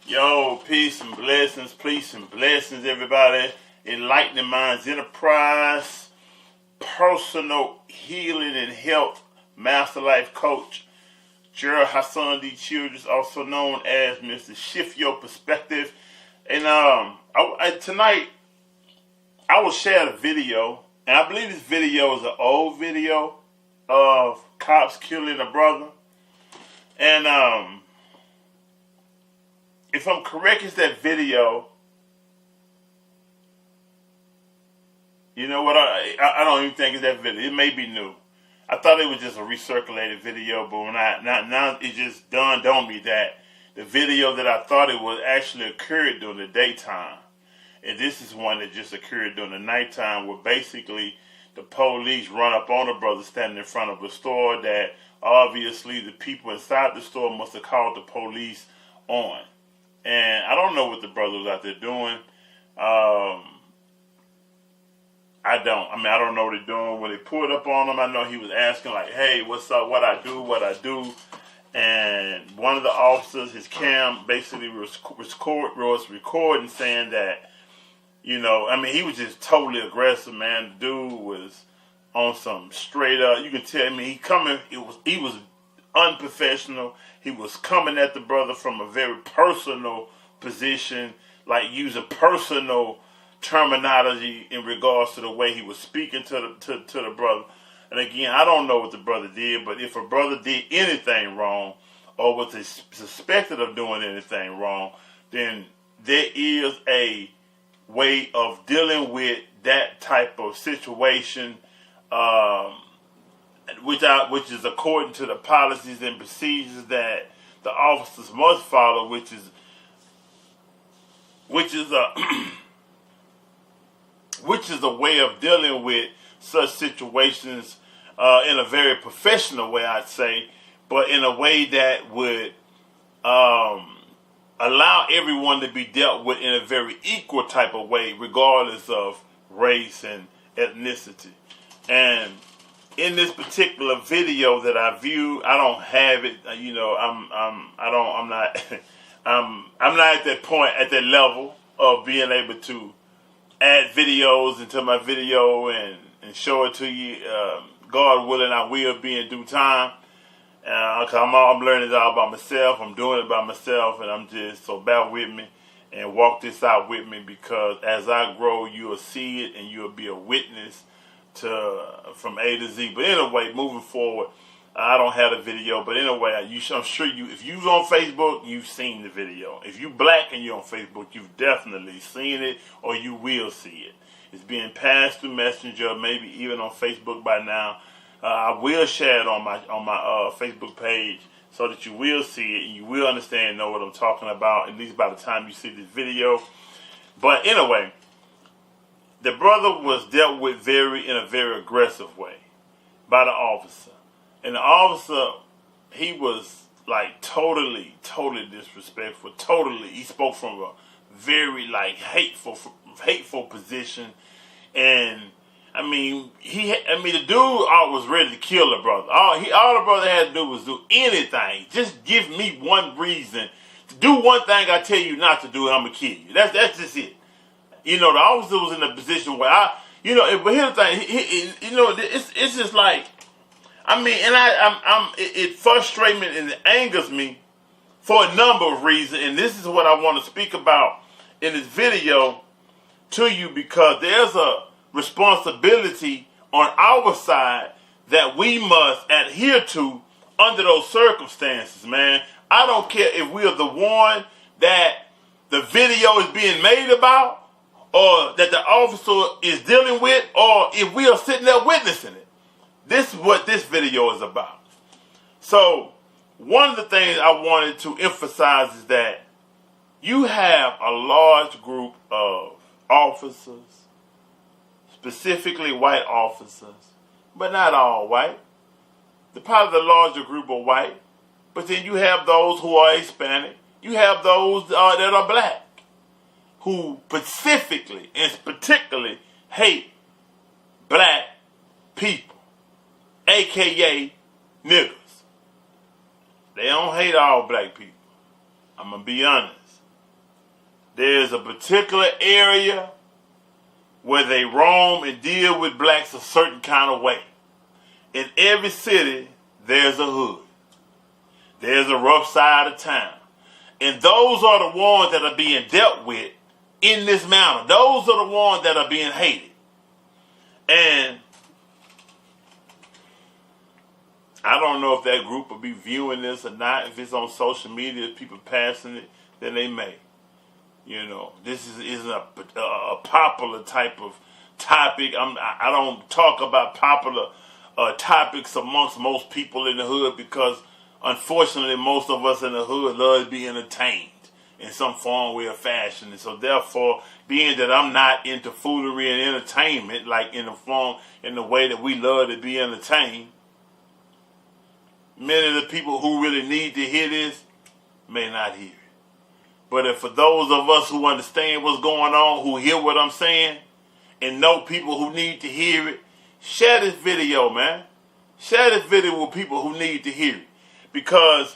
Yo, peace and blessings, everybody. Enlightening Minds Enterprise, personal healing and health, master life coach, Gerald Hassan D. Childress, also known as Mr. Shift Your Perspective. And tonight, I will share a video, and I believe this video is an old video of cops killing a brother. And if I'm correct, it's that video. You know what? I don't even think it's that video. It may be new. I thought it was just a recirculated video, but when now it just dawned on me that the video that I thought it was actually occurred during the daytime, and this is one that just occurred during the nighttime, where basically the police run up on a brother standing in front of a store that obviously the people inside the store must have called the police on. And I don't know what the brother was out there doing. I don't know what they're doing. When they pulled up on him, I know he was asking like, hey, what's up, what I do. And one of the officers, his cam, basically was recording saying that, he was just totally aggressive, man. The dude was on some straight up, you can tell me he was unprofessional. He was coming at the brother from a very personal position, like using personal terminology in regards to the way he was speaking to the brother. And again, I don't know what the brother did, but if a brother did anything wrong or was suspected of doing anything wrong, then there is a way of dealing with that type of situation, which is according to the policies and procedures that the officers must follow, which is a way of dealing with such situations in a very professional way, I'd say, but in a way that would allow everyone to be dealt with in a very equal type of way, regardless of race and ethnicity. And in this particular video that I view, I don't have it. I'm not at that point, at that level of being able to add videos into my video and show it to you. God willing, I will be in due time. I'm learning it all by myself. I'm doing it by myself, and so bear with me and walk this out with me, because as I grow, you'll see it and you'll be a witness from A to Z. But anyway, moving forward, I don't have the video, but anyway, I'm sure if you're on Facebook, you've seen the video. If you black and you're on Facebook, you've definitely seen it, or you will see it. It's being passed through Messenger, maybe even on Facebook by now. I will share it on my Facebook page so that you will see it and you will understand and know what I'm talking about, at least by the time you see this video. But anyway, the brother was dealt with in a very aggressive way by the officer. And the officer, he was like totally disrespectful. He spoke from a very hateful position. And the dude was ready to kill the brother. All the brother had to do was do anything. Just give me one reason to do one thing I tell you not to do, and I'm gonna kill you. That's just it. The officer was in a position where but here's the thing. It's just like, it frustrates me and it angers me for a number of reasons, and this is what I want to speak about in this video to you, because there's a responsibility on our side that we must adhere to under those circumstances, man. I don't care if we are the one that the video is being made about, or that the officer is dealing with, or if we are sitting there witnessing it. This is what this video is about. So, one of the things I wanted to emphasize is that you have a large group of officers, specifically white officers, but not all white. Part of the larger group are white, but then you have those who are Hispanic. You have those that are black, who specifically and particularly hate black people, a.k.a. niggers. They don't hate all black people. I'm going to be honest. there's a particular area where they roam and deal with blacks a certain kind of way. In every city, there's a hood. There's a rough side of town. And those are the ones that are being dealt with in this manner. Those are the ones that are being hated. And I don't know if that group will be viewing this or not. If it's on social media, if people passing it, then they may. You know, this isn't a popular type of topic. I don't talk about popular topics amongst most people in the hood because, unfortunately, most of us in the hood love to be entertained in some form, way, or fashion. And so, therefore, being that I'm not into foolery and entertainment, like in the way that we love to be entertained, many of the people who really need to hear this may not hear it. But if for those of us who understand what's going on, who hear what I'm saying, and know people who need to hear it, share this video, man. Share this video with people who need to hear it. Because,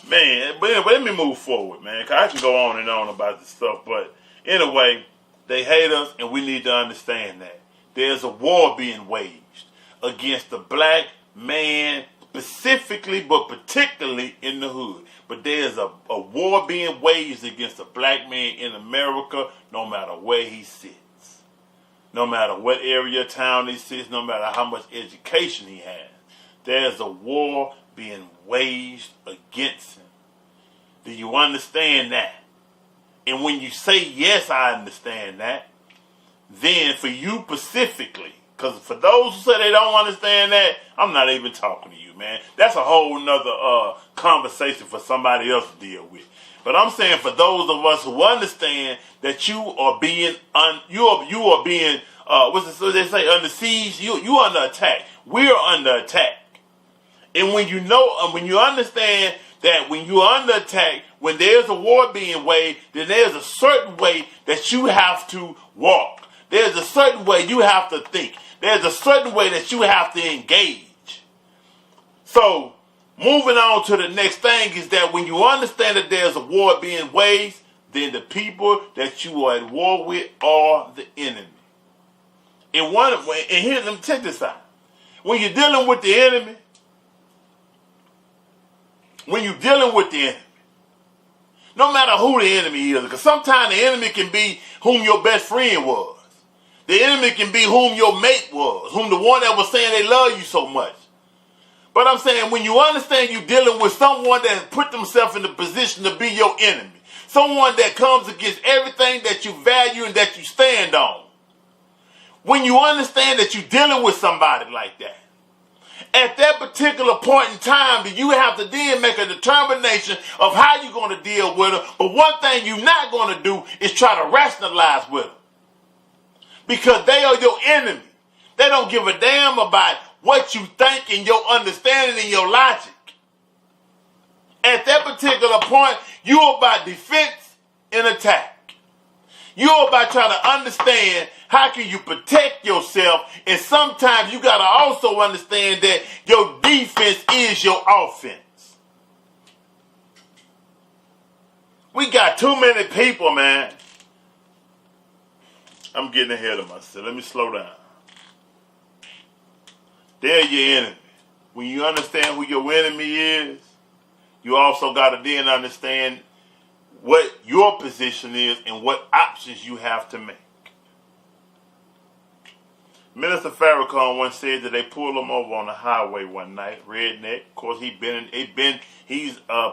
man, but anyway, let me move forward, man. Because I can go on and on about this stuff. But anyway, they hate us, and we need to understand that. There's a war being waged against the black man specifically, but particularly in the hood. But there's a war being waged against a black man in America, no matter where he sits. No matter what area of town he sits, no matter how much education he has. There's a war being waged against him. Do you understand that? And when you say, yes, I understand that, then for you specifically, because for those who say they don't understand that, I'm not even talking to you, man. That's a whole nother conversation for somebody else to deal with. But I'm saying for those of us who understand that you are being, what's they say, under siege, you under attack. We're under attack. And when you know, when you understand that when you're under attack, when there's a war being waged, then there's a certain way that you have to walk. There's a certain way you have to think. There's a certain way that you have to engage. So, moving on to the next thing is that when you understand that there's a war being waged, then the people that you are at war with are the enemy. And here, let me check this out. When you're dealing with the enemy, no matter who the enemy is, because sometimes the enemy can be whom your best friend was. The enemy can be whom your mate was, whom the one that was saying they love you so much. But I'm saying when you understand you're dealing with someone that put themselves in the position to be your enemy, someone that comes against everything that you value and that you stand on. When you understand that you're dealing with somebody like that, at that particular point in time, you have to then make a determination of how you're going to deal with them. But one thing you're not going to do is try to rationalize with them. Because they are your enemy. They don't give a damn about what you think and your understanding and your logic. At that particular point, you're about defense and attack. You're about trying to understand how can you protect yourself, and sometimes you got to also understand that your defense is your offense. We got too many people, man. I'm getting ahead of myself. Let me slow down. They're your enemy. When you understand who your enemy is, you also got to then understand what your position is and what options you have to make. Minister Farrakhan once said that they pulled him over on the highway one night, redneck. Of course, he's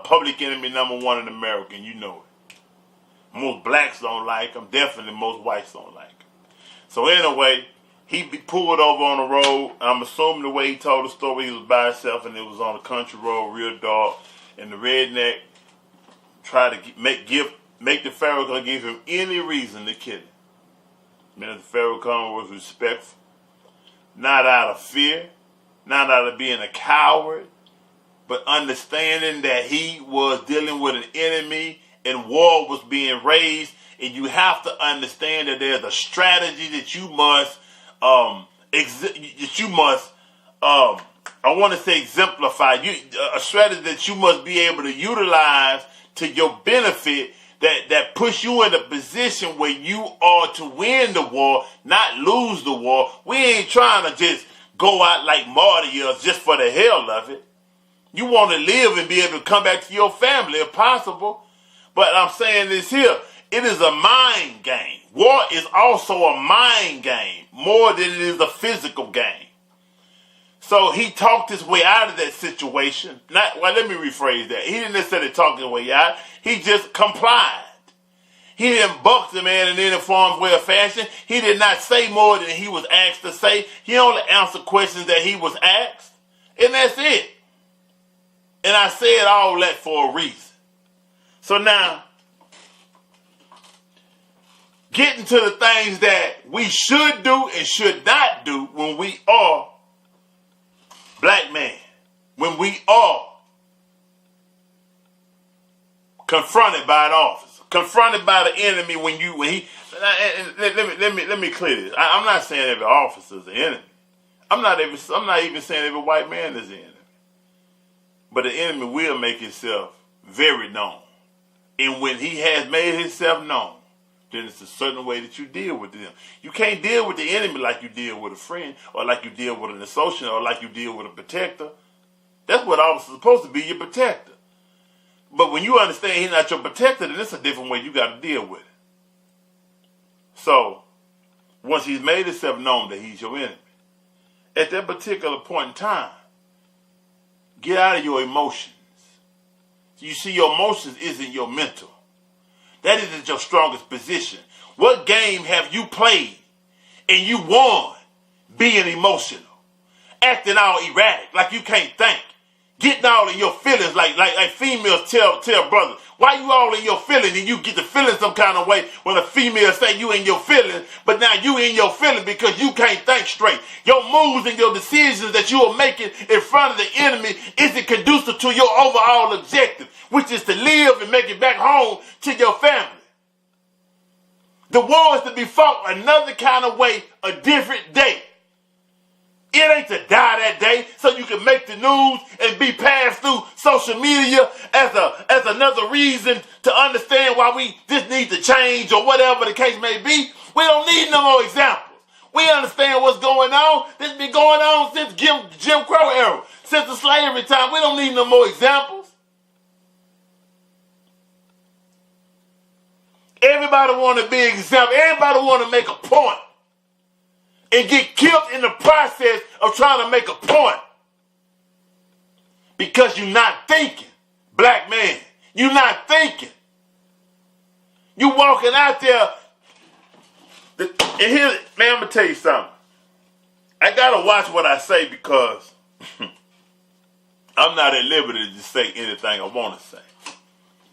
public enemy number one in America, and you know it. Most blacks don't like him. Definitely most whites don't like him. So anyway, he be pulled over on the road. I'm assuming the way he told the story, he was by himself, and it was on a country road, real dark. And the redneck tried to make the Farrakhan give him any reason to kill him. Minister Farrakhan was respectful. Not out of fear, not out of being a coward, but understanding that he was dealing with an enemy and war was being raised, and you have to understand that there's a strategy that you must, exemplify. A strategy that you must be able to utilize to your benefit that push you in a position where you are to win the war, not lose the war. We ain't trying to just go out like martyrs just for the hell of it. You want to live and be able to come back to your family if possible. But I'm saying this here, it is a mind game. War is also a mind game more than it is a physical game. So he talked his way out of that situation. Let me rephrase that. He didn't necessarily talk his way out. He just complied. He didn't buck the man in any form, way, or fashion. He did not say more than he was asked to say. He only answered questions that he was asked. And that's it. And I said all that for a reason. So now, getting to the things that we should do and should not do when we are black men, when we are confronted by an officer, confronted by the enemy. Let me clear this. I'm not saying every officer is an enemy. I'm not even saying every white man is an enemy. But the enemy will make himself very known. And when he has made himself known, then it's a certain way that you deal with them. You can't deal with the enemy like you deal with a friend, or like you deal with an associate, or like you deal with a protector. That's what officers are supposed to be, your protector. But when you understand he's not your protector, then it's a different way you got to deal with it. So, once he's made himself known that he's your enemy, at that particular point in time, get out of your emotions. You see, your emotions isn't your mental. That isn't your strongest position. What game have you played and you won being emotional? Acting all erratic, like you can't think. Getting all in your feelings like females tell brothers. Why you all in your feelings and you get to feeling some kind of way when a female say you in your feelings, but now you in your feelings because you can't think straight. Your moves and your decisions that you are making in front of the enemy isn't conducive to your overall objective, which is to live and make it back home to your family. The war is to be fought another kind of way, a different day. It ain't to die that day so you can make the news and be passed through social media as another reason to understand why we just need to change or whatever the case may be. We don't need no more examples. We understand what's going on. This has been going on since Jim Crow era, since the slavery time. We don't need no more examples. Everybody want to be an example. Everybody want to make a point. And get killed in the process of trying to make a point. Because you're not thinking, black man. You're not thinking. You walking out there. And here, man, I'm going to tell you something. I got to watch what I say because I'm not at liberty to just say anything I want to say.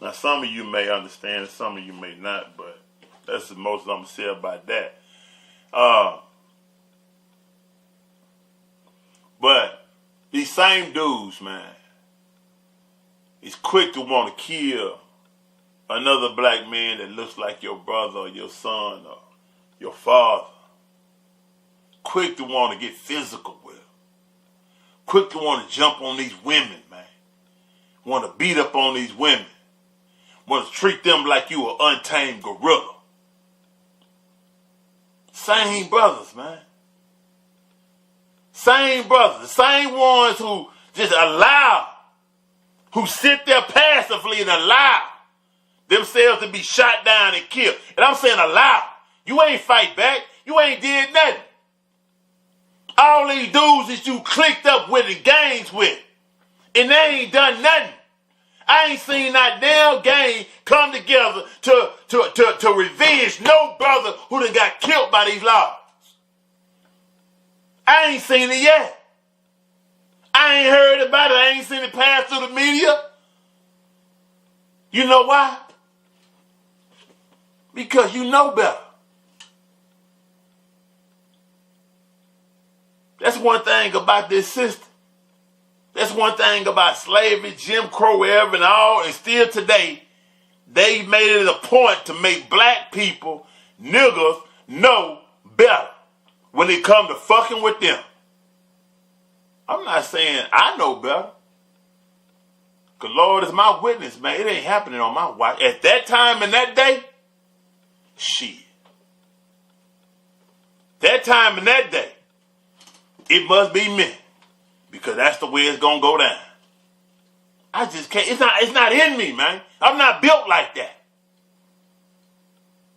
Now, some of you may understand and some of you may not, but that's the most I'm going to say about that. But these same dudes, man, is quick to want to kill another black man that looks like your brother or your son or your father. Quick to want to get physical with them. Quick to want to jump on these women, man. Want to beat up on these women. Want to treat them like you an untamed gorilla. Same brothers, man. Same brothers, the same ones who just allow, who sit there passively and allow themselves to be shot down and killed. And I'm saying allow. You ain't fight back. You ain't did nothing. All these dudes that you clicked up with and gangs with, and they ain't done nothing. I ain't seen that damn gang come together to revenge no brother who done got killed by these laws. I ain't seen it yet. I ain't heard about it. I ain't seen it pass through the media. You know why? Because you know better. That's one thing about this system. That's one thing about slavery, Jim Crow era and all, and still today, they made it a point to make black people, niggas, know better when it come to fucking with them. I'm not saying I know better. Because Lord is my witness, man. It ain't happening on my watch. At that time and that day, shit. That time and that day, it must be me. Because that's the way it's going to go down. I just can't. It's not in me, man. I'm not built like that.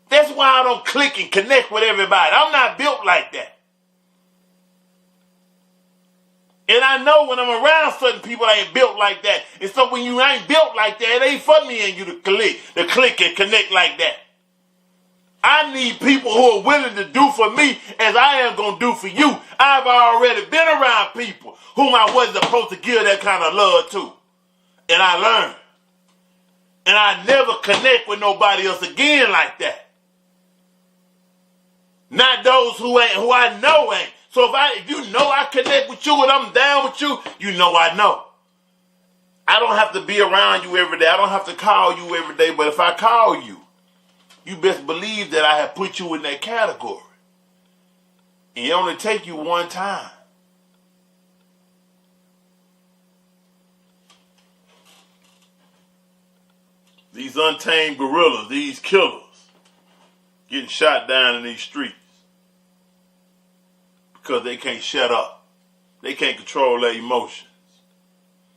That's why I don't click and connect with everybody. I'm not built like that. And I know when I'm around certain people, I ain't built like that. And so when you ain't built like that, it ain't for me and you to click and connect like that. I need people who are willing to do for me as I am going to do for you. I've already been around people whom I wasn't supposed to give that kind of love to. And I learned. And I never connect with nobody else again like that. Not those who I know ain't. So if you know I connect with you and I'm down with you, you know I know. I don't have to be around you every day. I don't have to call you every day. But if I call you, you best believe that I have put you in that category. And it only take you one time. These untamed gorillas, these killers, getting shot down in these streets because they can't shut up. They can't control their emotions.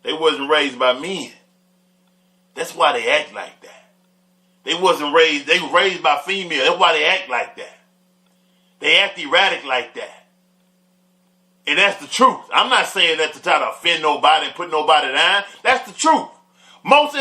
They wasn't raised by men. That's why they act like that. They were raised by females. That's why they act like that. They act erratic like that. And that's the truth. I'm not saying that to try to offend nobody and put nobody down. That's the truth. Most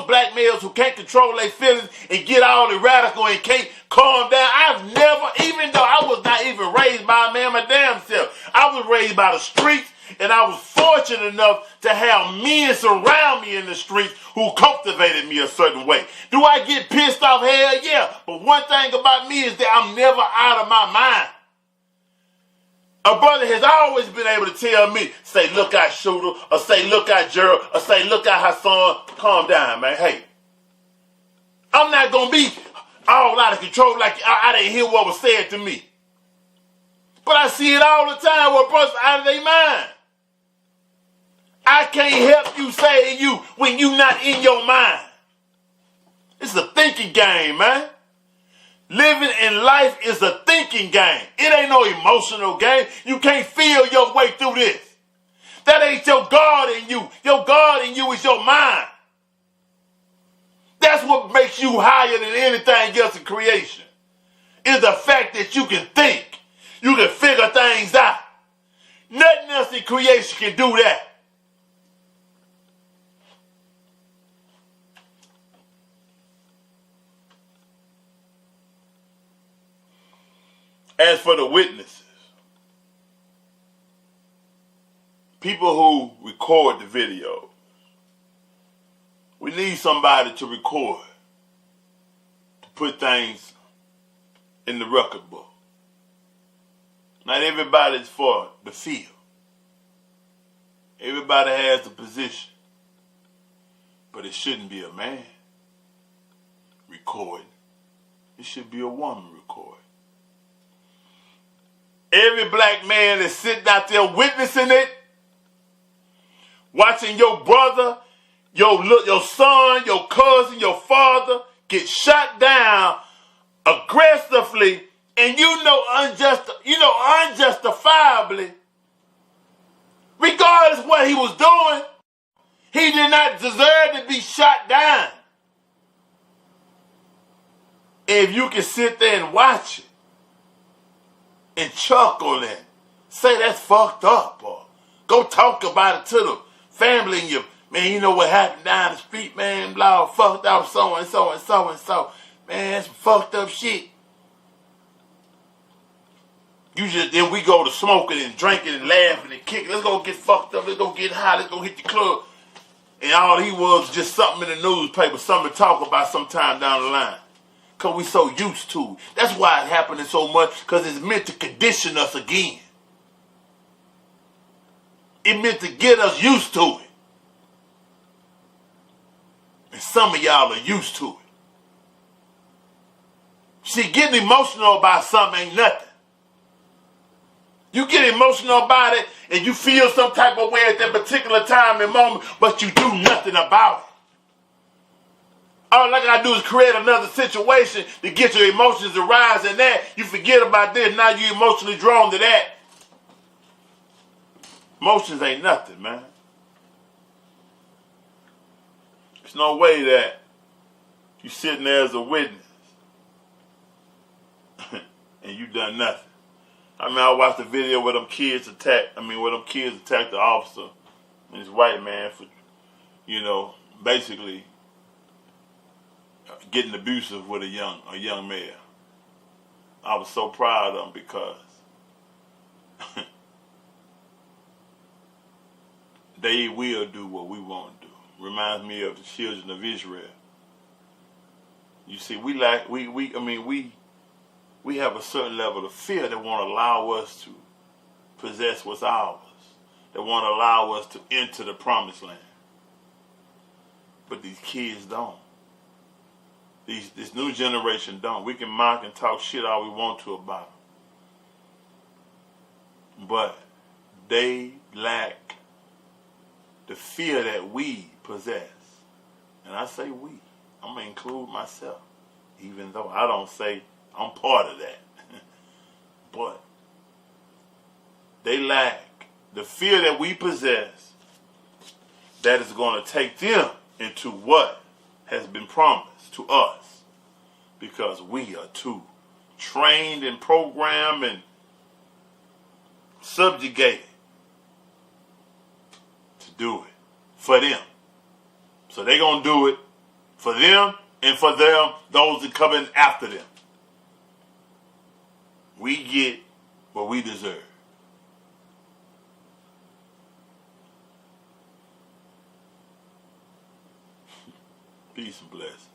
black males who can't control their feelings and get all erratical and can't calm down. I've never, even though I was not even raised by a man my damn self, I was raised by the streets, and I was fortunate enough to have men surround me in the streets who cultivated me a certain way. Do I get pissed off? Hell yeah. But one thing about me is that I'm never out of my mind. A brother has always been able to tell me, say, look out, Shooter, or say, look out, Gerald, or say, look out, Hassan. Calm down, man. Hey, I'm not going to be all out of control like I didn't hear what was said to me. But I see it all the time where brothers are out of their mind. I can't help you say you when you not in your mind. It's a thinking game, man. Living in life is a thinking game. It ain't no emotional game. You can't feel your way through this. That ain't your God in you. Your God in you is your mind. That's what makes you higher than anything else in creation. Is the fact that you can think. You can figure things out. Nothing else in creation can do that. As for the witnesses, people who record the videos, we need somebody to record, to put things in the record book. Not everybody's for the field. Everybody has a position, but it shouldn't be a man recording. It should be a woman recording. Every black man is sitting out there witnessing it, watching your brother, your son, your cousin, your father get shot down aggressively, and unjustifiably, regardless of what he was doing, he did not deserve to be shot down. If you can sit there and watch it, and chuckle and say that's fucked up, or go talk about it to the family and you, man, you know what happened down the street, man, blah, fucked up so and so and so and so. Man, that's some fucked up shit. Then we go to smoking and drinking and laughing and kicking. Let's go get fucked up, let's go get high, let's go hit the club. And all he was just something in the newspaper, something to talk about sometime down the line. Because we so used to it. That's why it's happening so much, because it's meant to condition us again. It meant to get us used to it. And some of y'all are used to it. See, getting emotional about something ain't nothing. You get emotional about it and you feel some type of way at that particular time and moment, but you do nothing about it. All I gotta do is create another situation to get your emotions to rise, and that you forget about this. Now you emotionally drawn to that. Emotions ain't nothing, man. There's no way that you sitting there as a witness and you done nothing. I mean, I watched the video where them kids attacked the officer and this white man for, basically getting abusive with a young male. I was so proud of them because they will do what we want to do. Reminds me of the children of Israel. You see, we have a certain level of fear that won't allow us to possess what's ours, that won't allow us to enter the promised land. But these kids don't. This new generation don't. We can mock and talk shit all we want to about them. But they lack the fear that we possess. And I say we. I'm going to include myself, even though I don't say I'm part of that. But they lack the fear that we possess that is going to take them into what has been promised to us, because we are too trained and programmed and subjugated to do it for them. So they're going to do it for them and for them, those that come in after them. We get what we deserve. Peace and blessings.